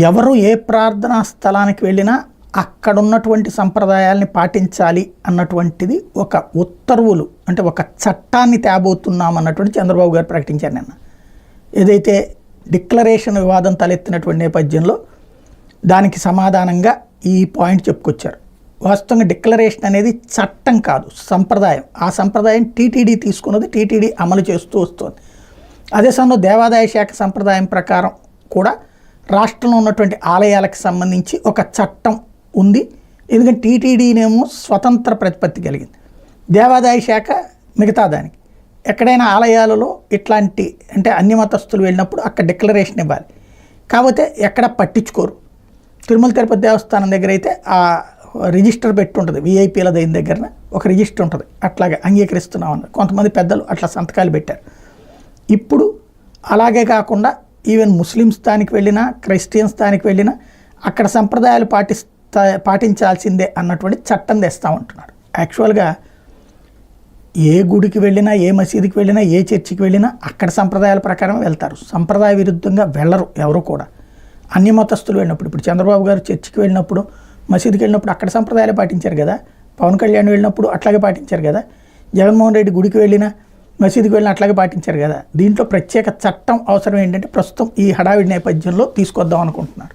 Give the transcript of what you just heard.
ఎవరు ఏ ప్రార్థనా స్థలానికి వెళ్ళినా అక్కడ ఉన్నటువంటి సంప్రదాయాల్ని పాటించాలి అన్నటువంటిది ఒక ఉత్తర్వులు, అంటే ఒక చట్టాన్ని తేబోతున్నాం అన్నటువంటి చంద్రబాబు గారు ప్రకటించారు నిన్న. ఏదైతే డిక్లరేషన్ వివాదం తలెత్తినటువంటి నేపథ్యంలో దానికి సమాధానంగా ఈ పాయింట్ చెప్పుకొచ్చారు. వాస్తవంగా డిక్లరేషన్ అనేది చట్టం కాదు, సంప్రదాయం. ఆ సంప్రదాయం టీటీడీ తీసుకున్నది, టీటీడీ అమలు చేస్తూ వస్తుంది. అదే సమయంలో దేవాదాయ శాఖ సంప్రదాయం ప్రకారం కూడా రాష్ట్రంలో ఉన్నటువంటి ఆలయాలకు సంబంధించి ఒక చట్టం ఉంది. ఎందుకంటే టీటీడీనేమో స్వతంత్ర ప్రతిపత్తి కలిగింది, దేవాదాయ శాఖ మిగతా దానికి. ఎక్కడైనా ఆలయాలలో ఇట్లాంటి అంటే అన్యమతస్తులు వెళ్ళినప్పుడు అక్కడ డిక్లరేషన్ ఇవ్వాలి, కాకపోతే ఎక్కడ పట్టించుకోరు. తిరుమల తిరుపతి దేవస్థానం దగ్గర అయితే ఆ రిజిస్టర్ పెట్టి ఉంటుంది, విఐపీల దగ్గర ఒక రిజిస్టర్ ఉంటుంది, అట్లాగే అంగీకరిస్తున్నాం అన్నారు. కొంతమంది పెద్దలు అట్లా సంతకాలు పెట్టారు. ఇప్పుడు అలాగే కాకుండా ఈవెన్ ముస్లిమ్స్ దానికి వెళ్ళినా, క్రిస్టియన్స్ దానికి వెళ్ళినా అక్కడ సంప్రదాయాలు పాటించాల్సిందే అన్నటువంటి చట్టం తెస్తామంటున్నారు. యాక్చువల్గా ఏ గుడికి వెళ్ళినా, ఏ మసీదుకి వెళ్ళినా, ఏ చర్చికి వెళ్ళినా అక్కడ సంప్రదాయాల ప్రకారం వెళ్తారు, సంప్రదాయ విరుద్ధంగా వెళ్ళరు ఎవరు కూడా. అన్యమతస్తులు వెళ్ళినప్పుడు, ఇప్పుడు చంద్రబాబు గారు చర్చికి వెళ్ళినప్పుడు, మసీదుకి వెళ్ళినప్పుడు అక్కడ సంప్రదాయాలు పాటించారు కదా. పవన్ కళ్యాణ్ వెళ్ళినప్పుడు అట్లాగే పాటించారు కదా. జగన్మోహన్ రెడ్డి గుడికి వెళ్ళినా, మసీదుకి వెళ్ళినా అట్లాగే పాటించారు కదా. దీంట్లో ప్రత్యేక చట్టం అవసరం ఏంటంటే ప్రస్తుతం ఈ హడావిడి నేపథ్యంలో తీసుకొద్దాం అనుకుంటున్నారు.